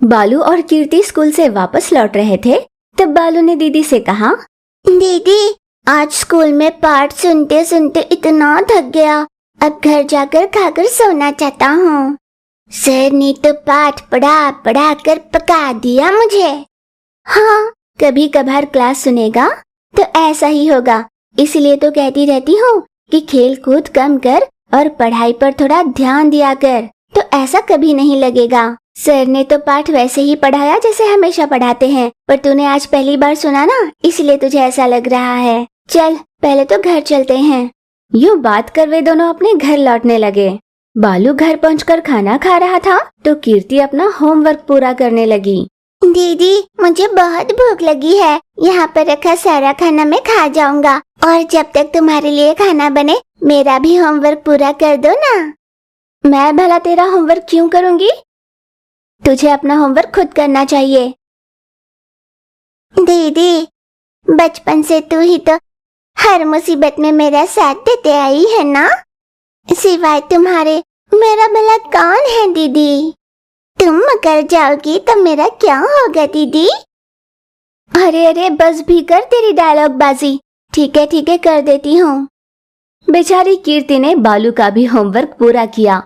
बालू और कीर्ति स्कूल से वापस लौट रहे थे, तब बालू ने दीदी से कहा, दीदी, आज स्कूल में पाठ सुनते सुनते इतना थक गया, अब घर जाकर खाकर सोना चाहता हूँ। सर ने तो पाठ पढ़ा पढ़ा कर पका दिया मुझे। हाँ, कभी कभार क्लास सुनेगा तो ऐसा ही होगा, इसलिए तो कहती रहती हूँ कि खेल कूद कम कर और पढ़ाई पर थोड़ा ध्यान दिया कर, तो ऐसा कभी नहीं लगेगा। सर ने तो पाठ वैसे ही पढ़ाया जैसे हमेशा पढ़ाते हैं, पर तूने आज पहली बार सुना ना, इसलिए तुझे ऐसा लग रहा है। चल पहले तो घर चलते हैं। यूँ बात कर वे दोनों अपने घर लौटने लगे। बालू घर पहुंचकर खाना खा रहा था तो कीर्ति अपना होमवर्क पूरा करने लगी। दीदी, मुझे बहुत भूख लगी है, यहाँ पर रखा सारा खाना मैं खा जाऊंगा, और जब तक तुम्हारे लिए खाना बने मेरा भी होमवर्क पूरा कर दो ना। मैं भला तेरा होमवर्क क्यों करूँगी? तुझे अपना होमवर्क खुद करना चाहिए। दीदी, बचपन से तू ही तो हर मुसीबत में मेरा साथ देते आई है ना, सिवाय तुम्हारे मेरा भला कौन है दीदी? तुम मकर जाओगी तो मेरा क्या होगा दीदी? अरे अरे बस भी कर तेरी डायलॉग बाजी। ठीक है कर देती हूँ। बेचारी कीर्ति ने बालू का भी होमवर्क पूरा किया,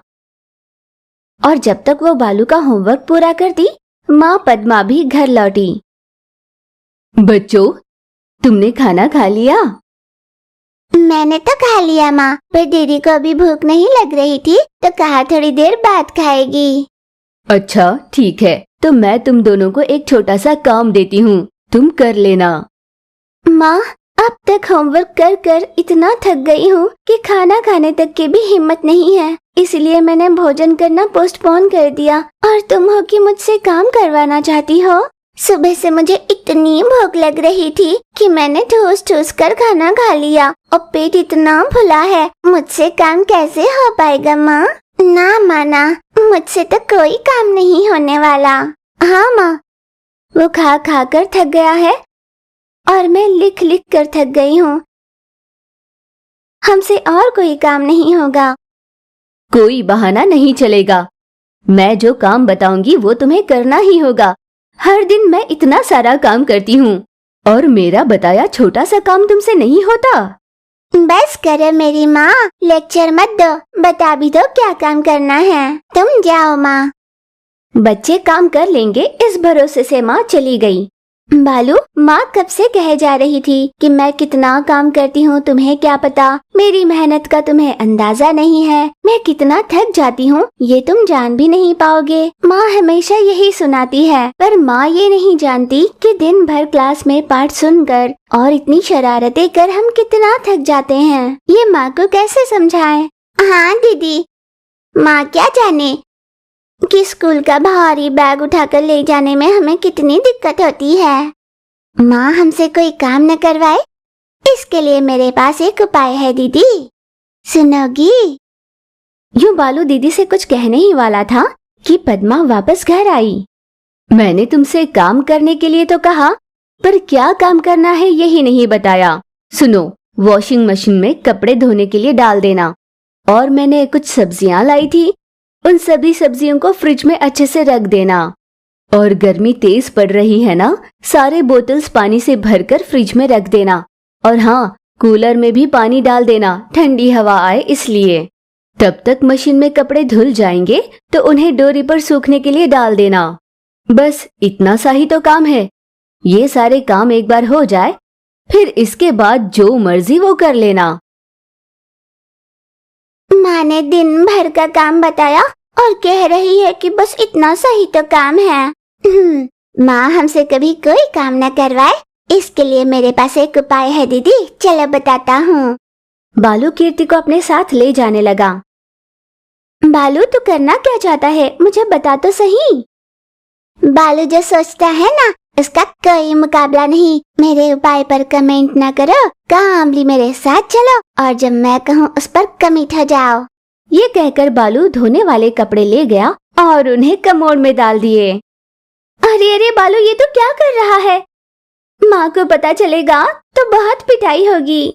और जब तक वो बालू का होमवर्क पूरा करती, माँ पद्मा भी घर लौटी। बच्चों, तुमने खाना खा लिया? मैंने तो खा लिया माँ, पर दीदी को अभी भूख नहीं लग रही थी तो कहा थोड़ी देर बाद खाएगी। अच्छा ठीक है, तो मैं तुम दोनों को एक छोटा सा काम देती हूँ, तुम कर लेना। माँ, अब तक होमवर्क कर कर इतना थक गई हूँ कि खाना खाने तक की भी हिम्मत नहीं है, इसलिए मैंने भोजन करना पोस्टपोन कर दिया, और तुम हो कि मुझसे काम करवाना चाहती हो। सुबह से मुझे इतनी भूख लग रही थी कि मैंने ठूस ठूस कर खाना खा लिया, और पेट इतना फुला है, मुझसे काम कैसे हो पाएगा माँ? ना माना, मुझसे तो कोई काम नहीं होने वाला। हाँ माँ, वो खा खा कर थक गया है और मैं लिख लिख कर थक गई हूँ, हमसे और कोई काम नहीं होगा। कोई बहाना नहीं चलेगा, मैं जो काम बताऊंगी वो तुम्हें करना ही होगा। हर दिन मैं इतना सारा काम करती हूँ, और मेरा बताया छोटा सा काम तुमसे नहीं होता। बस करो मेरी माँ, लेक्चर मत दो, बता भी दो क्या काम करना है। तुम जाओ माँ। बच्चे काम कर लेंगे इस भरोसे से माँ चली गई। बालू, माँ कब से कहे जा रही थी कि मैं कितना काम करती हूँ, तुम्हें क्या पता, मेरी मेहनत का तुम्हें अंदाजा नहीं है, मैं कितना थक जाती हूँ ये तुम जान भी नहीं पाओगे। माँ हमेशा यही सुनाती है, पर माँ ये नहीं जानती कि दिन भर क्लास में पाठ सुनकर और इतनी शरारतें कर हम कितना थक जाते हैं। ये माँ को कैसे समझाएं? हाँ दीदी, माँ क्या जाने कि स्कूल का भारी बैग उठाकर ले जाने में हमें कितनी दिक्कत होती है। माँ हमसे कोई काम न करवाए, इसके लिए मेरे पास एक उपाय है दीदी, सुनोगी? यूँ बालू दीदी से कुछ कहने ही वाला था कि पद्मा वापस घर आई। मैंने तुमसे काम करने के लिए तो कहा, पर क्या काम करना है यही नहीं बताया। सुनो, वॉशिंग मशीन में कपड़े धोने के लिए डाल देना, और मैंने कुछ सब्जियां लाई थी, उन सभी सब्जियों को फ्रिज में अच्छे से रख देना। और गर्मी तेज पड़ रही है ना, सारे बोतल्स पानी से भरकर फ्रिज में रख देना, और हाँ, कूलर में भी पानी डाल देना, ठंडी हवा आए इसलिए। तब तक मशीन में कपड़े धुल जाएंगे तो उन्हें डोरी पर सूखने के लिए डाल देना। बस इतना सा ही तो काम है। ये सारे काम एक बार हो जाए, फिर इसके बाद जो मर्जी वो कर लेना। माँ ने दिन भर का काम बताया और कह रही है कि बस इतना सा ही तो काम है। माँ हमसे कभी कोई काम न करवाए, इसके लिए मेरे पास एक उपाय है दीदी, चलो बताता हूँ। बालू कीर्ति को अपने साथ ले जाने लगा। बालू, तू करना क्या चाहता है, मुझे बता तो सही। बालू जो सोचता है ना, उसका कोई मुकाबला नहीं। मेरे उपाय पर कमेंट न करो, कामली मेरे साथ चलो, और जब मैं कहूँ उस पर कमिट हो जाओ। ये कहकर बालू धोने वाले कपड़े ले गया और उन्हें कमोड में डाल दिए। अरे अरे बालू, ये तो क्या कर रहा है? माँ को पता चलेगा तो बहुत पिटाई होगी।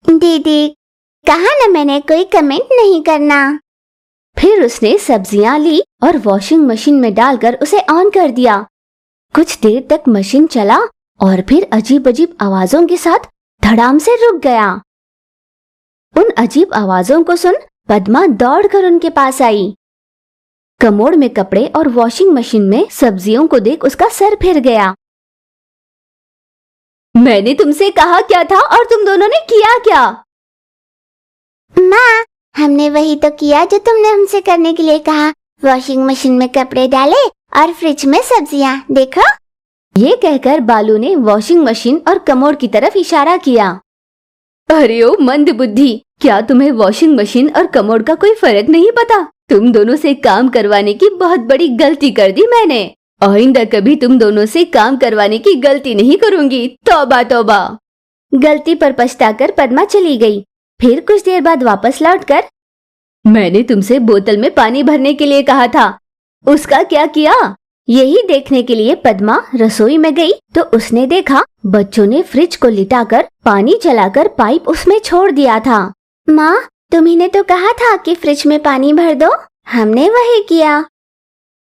दीदी, कहा ना मैंने कोई कमेंट नहीं करना। फिर उसने सब्जियां ली और वॉशिंग मशीन में डालकर उसे ऑन कर दिया। कुछ देर तक मशीन चला और फिर अजीब अजीब आवाजों के साथ धड़ाम से रुक गया। उन अजीब आवाजों को सुन पद्मा दौड़कर उनके पास आई। कमोड में कपड़े और वॉशिंग मशीन में सब्जियों को देख उसका सर फिर गया। मैंने तुमसे कहा क्या था और तुम दोनों ने किया क्या? माँ, हमने वही तो किया जो तुमने हमसे करने के लिए कहा। वॉशिंग मशीन में कपड़े डाले और फ्रिज में सब्जियाँ, देखो। ये कहकर बालू ने वॉशिंग मशीन और कमोड की तरफ इशारा किया। अरे ओ मंद बुद्धि, क्या तुम्हें वॉशिंग मशीन और कमोड का कोई फर्क नहीं पता? तुम दोनों से काम करवाने की बहुत बड़ी गलती कर दी मैंने। आइंदा कभी तुम दोनों से काम करवाने की गलती नहीं करूंगी। तौबा तौबा। गलती पर पछताकर पद्मा चली गई। फिर कुछ देर बाद वापस लौटकर, मैंने तुमसे बोतल में पानी भरने के लिए कहा था, उसका क्या किया? यही देखने के लिए पद्मा रसोई में गई तो उसने देखा बच्चों ने फ्रिज को लिटाकर पानी चलाकर पाइप उसमें छोड़ दिया था। माँ, तुम्ही ने तो कहा था कि फ्रिज में पानी भर दो। हमने वही किया।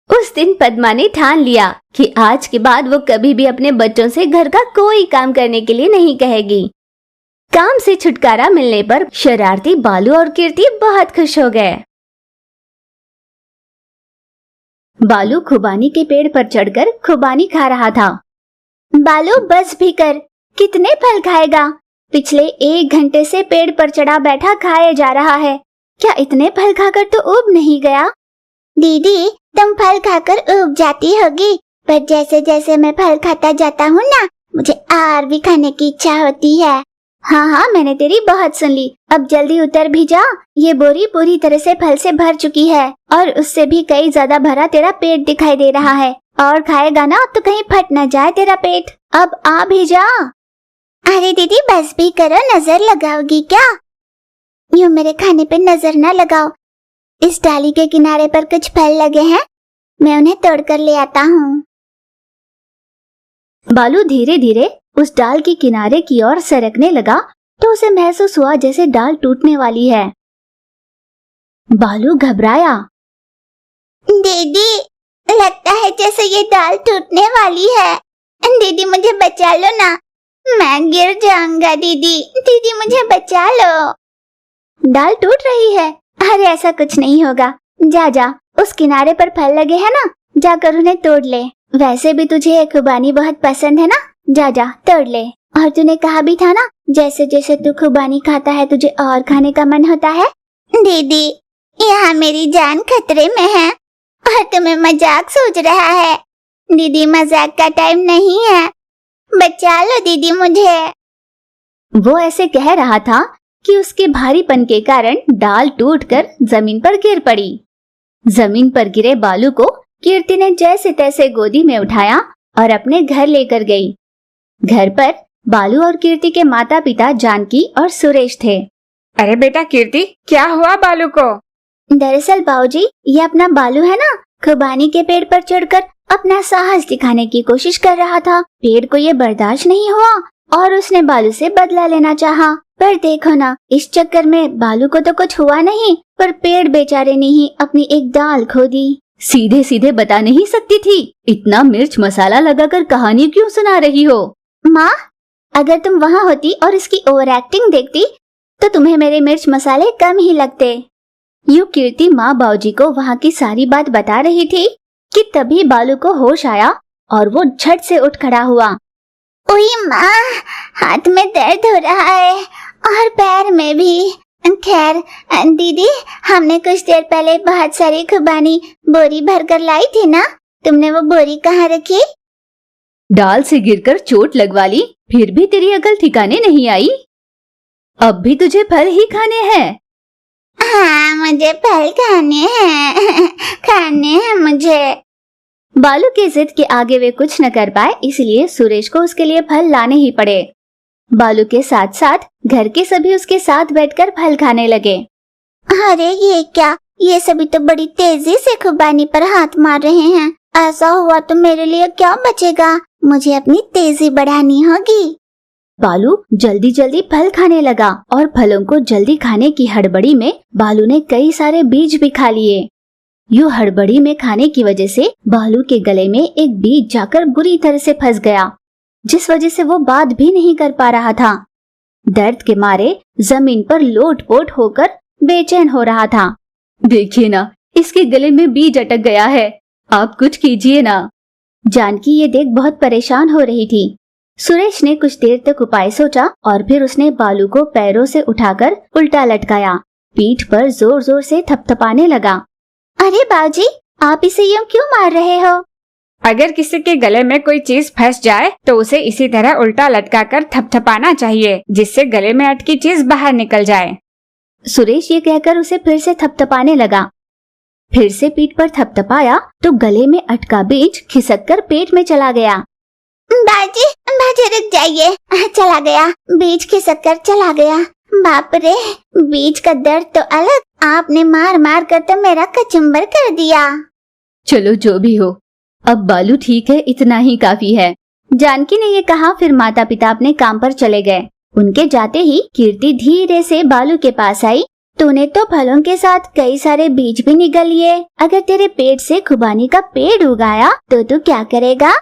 उस दिन पद्मा ने ठान लिया कि आज के बाद वो कभी भी अपने बच्चों से घर का कोई काम करने के लिए नहीं कहेगी। काम से छुटकारा मिलने पर शरारती बालू और कीर्ति बहुत खुश हो गए। बालू खुबानी के पेड़ पर चढ़कर खुबानी खा रहा था। बालू, बस भी कर, कितने फल खाएगा? पिछले 1 घंटे से पेड़ पर चढ़ा बैठा खाए जा रहा है। क्या इतने फल खाकर तो ऊब नहीं गया? दीदी, तुम फल खाकर ऊब जाती होगी, पर जैसे जैसे मैं फल खाता जाता हूँ ना, मुझे और भी खाने की इच्छा होती है। हाँ हाँ, मैंने तेरी बहुत सुन ली। अब जल्दी उतर भी जा। ये बोरी पूरी तरह से फल से भर चुकी है और उससे भी कई ज्यादा भरा तेरा पेट दिखाई दे रहा है। और खाएगा ना तो कहीं फट न जाए तेरा पेट। अब आ भी जा। अरे दीदी, बस भी करो, नजर लगाओगी क्या? यूं मेरे खाने पे नजर ना लगाओ। इस डाली के किनारे पर कुछ फल लगे हैं, मैं उन्हें तोड़कर ले आता हूँ। बालू धीरे धीरे उस डाल के किनारे की ओर सरकने लगा तो उसे महसूस हुआ जैसे डाल टूटने वाली है। बालू घबराया। दीदी, लगता है जैसे ये डाल टूटने वाली है। दीदी, मुझे बचा लो ना, मैं गिर जाऊंगा। दीदी, दीदी, मुझे बचा लो। डाल टूट रही है? अरे ऐसा कुछ नहीं होगा। जा जा, उस किनारे पर फल लगे हैं ना, जाकर उन्हें तोड़ ले। वैसे भी तुझे खुबानी बहुत पसंद है ना, जा जा तोड़ ले। और तूने कहा भी था ना, जैसे जैसे तू खुबानी खाता है तुझे और खाने का मन होता है। दीदी, यहाँ मेरी जान खतरे में है और तुम्हें मजाक सूझ रहा है। दीदी, मजाक का टाइम नहीं है, बचा लो दीदी मुझे। वो ऐसे कह रहा था कि उसके भारीपन के कारण डाल टूटकर जमीन पर गिर पड़ी। जमीन पर गिरे बालू को कीर्ति ने जैसे तैसे गोदी में उठाया और अपने घर लेकर गई। घर पर बालू और कीर्ति के माता पिता जानकी और सुरेश थे। अरे बेटा कीर्ति, क्या हुआ बालू को? दरअसल बाबूजी, ये अपना बालू है ना, खुबानी के पेड़ पर चढ़कर अपना साहस दिखाने की कोशिश कर रहा था। पेड़ को ये बर्दाश्त नहीं हुआ और उसने बालू से बदला लेना चाहा। पर देखो ना, इस चक्कर में बालू को तो कुछ हुआ नहीं, पर पेड़ बेचारे ने ही अपनी एक दाल खो दी। सीधे सीधे बता नहीं सकती थी? इतना मिर्च मसाला लगाकर कहानी क्यों सुना रही हो? माँ, अगर तुम वहाँ होती और इसकी ओवर एक्टिंग देखती तो तुम्हें मेरे मिर्च मसाले कम ही लगते। यूं कीर्ति माँ बाबूजी को वहाँ की सारी बात बता रही थी कि तभी बालू को होश आया और वो झट से उठ खड़ा हुआ। ओए माँ, हाथ में दर्द हो रहा है और पैर में भी। खैर दीदी, हमने कुछ देर पहले बहुत सारी खुबानी बोरी भरकर लाई थी ना, तुमने वो बोरी कहाँ रखी? डाल से गिरकर चोट लगवा ली, फिर भी तेरी अकल ठिकाने नहीं आई। अब भी तुझे फल ही खाने हैं? हाँ, मुझे फल खाने हैं मुझे। बालू की जिद के आगे वे कुछ न कर पाए, इसलिए सुरेश को उसके लिए फल लाने ही पड़े। बालू के साथ साथ घर के सभी उसके साथ बैठकर फल खाने लगे। अरे ये क्या, ये सभी तो बड़ी तेजी से खुबानी पर हाथ मार रहे हैं। ऐसा हुआ तो मेरे लिए क्या बचेगा? मुझे अपनी तेजी बढ़ानी होगी। बालू जल्दी जल्दी फल खाने लगा और फलों को जल्दी खाने की हड़बड़ी में बालू ने कई सारे बीज भी खा लिए। यूं हड़बड़ी में खाने की वजह से बालू के गले में एक बीज जाकर बुरी तरह से फंस गया, जिस वजह से वो बात भी नहीं कर पा रहा था। दर्द के मारे जमीन पर लोट-पोट होकर बेचैन हो रहा था। देखिए ना, इसके गले में बीज अटक गया है, आप कुछ कीजिए ना। जानकी ये देख बहुत परेशान हो रही थी। सुरेश ने कुछ देर तक उपाय सोचा और फिर उसने बालू को पैरों से उठाकर उल्टा लटकाया, पीठ पर जोर जोर से थपथपाने लगा। अरे बाजी, आप इसे यूं क्यों मार रहे हो? अगर किसी के गले में कोई चीज फंस जाए तो उसे इसी तरह उल्टा लटकाकर थपथपाना चाहिए, जिससे गले में अटकी चीज बाहर निकल जाए। सुरेश ये कहकर उसे फिर से थपथपाने लगा। फिर से पीठ पर थपथपाया तो गले में अटका बीज खिसककर पेट में चला गया। बाजी, बाजी रुक जाइए, चला गया, बीज खिसक कर चला गया। बाप रे, बीज का दर्द तो अलग, आपने मार मार कर तो मेरा कचुम्बर कर दिया। चलो जो भी हो, अब बालू ठीक है, इतना ही काफी है। जानकी ने ये कहा, फिर माता पिता अपने काम पर चले गए। उनके जाते ही कीर्ति धीरे से बालू के पास आई। तूने तो फलों के साथ कई सारे बीज भी निगल लिए, अगर तेरे पेट से खुबानी का पेड़ उगाया तो तू क्या करेगा?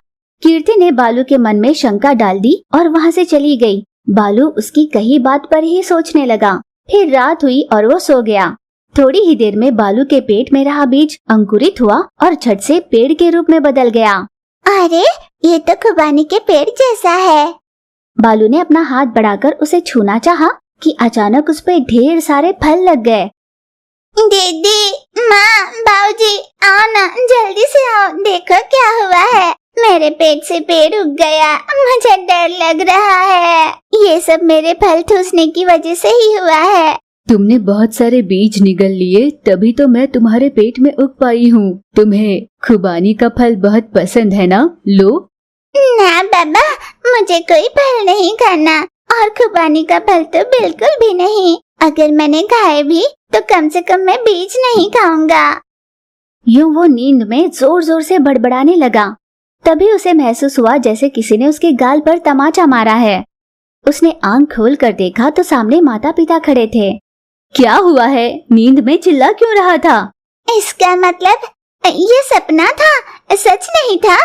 कीर्ति ने बालू के मन में शंका डाल दी और वहाँ से चली गई। बालू उसकी कही बात पर ही सोचने लगा। फिर रात हुई और वो सो गया। थोड़ी ही देर में बालू के पेट में रहा बीज अंकुरित हुआ और झट से पेड़ के रूप में बदल गया। अरे, ये तो खुबानी के पेड़ जैसा है। बालू ने अपना हाथ बढ़ाकर उसे छूना चाहा कि अचानक उस पे ढेर सारे फल लग गए। दीदी, माँ, बाबूजी, आओ ना, जल्दी से आओ, देखो क्या हुआ है। मेरे पेट से पेड़ उग गया, मुझे डर लग रहा है। ये सब मेरे फल ठूसने की वजह से ही हुआ है। तुमने बहुत सारे बीज निगल लिए, तभी तो मैं तुम्हारे पेट में उग पाई हूँ। तुम्हें खुबानी का फल बहुत पसंद है ना? लो। ना बाबा, मुझे कोई फल नहीं खाना, और खुबानी का फल तो बिल्कुल भी नहीं। अगर मैंने खाए भी तो कम से कम मैं बीज नहीं खाऊंगा। यूं वो नींद में जोर जोर से बड़बड़ाने लगा। तभी उसे महसूस हुआ जैसे किसी ने उसके गाल पर तमाचा मारा है। उसने आंख खोल कर देखा तो सामने माता पिता खड़े थे। क्या हुआ है? नींद में चिल्ला क्यों रहा था? इसका मतलब ये सपना था, सच नहीं था।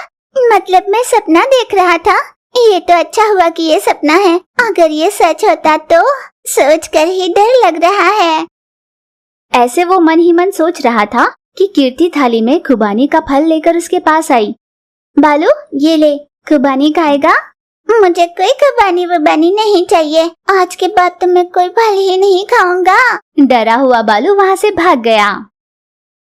मतलब मैं सपना देख रहा था। ये तो अच्छा हुआ कि ये सपना है, अगर ये सच होता तो सोचकर ही डर लग रहा है। ऐसे वो मन ही मन सोच रहा था कि कीर्ति थाली में खुबानी का फल लेकर उसके पास आई। बालू, ये ले, खुबानी खाएगा? मुझे कोई खुबानी वुबानी नहीं चाहिए, आज के बाद तो मैं कोई फल ही नहीं खाऊंगा। डरा हुआ बालू वहाँ से भाग गया।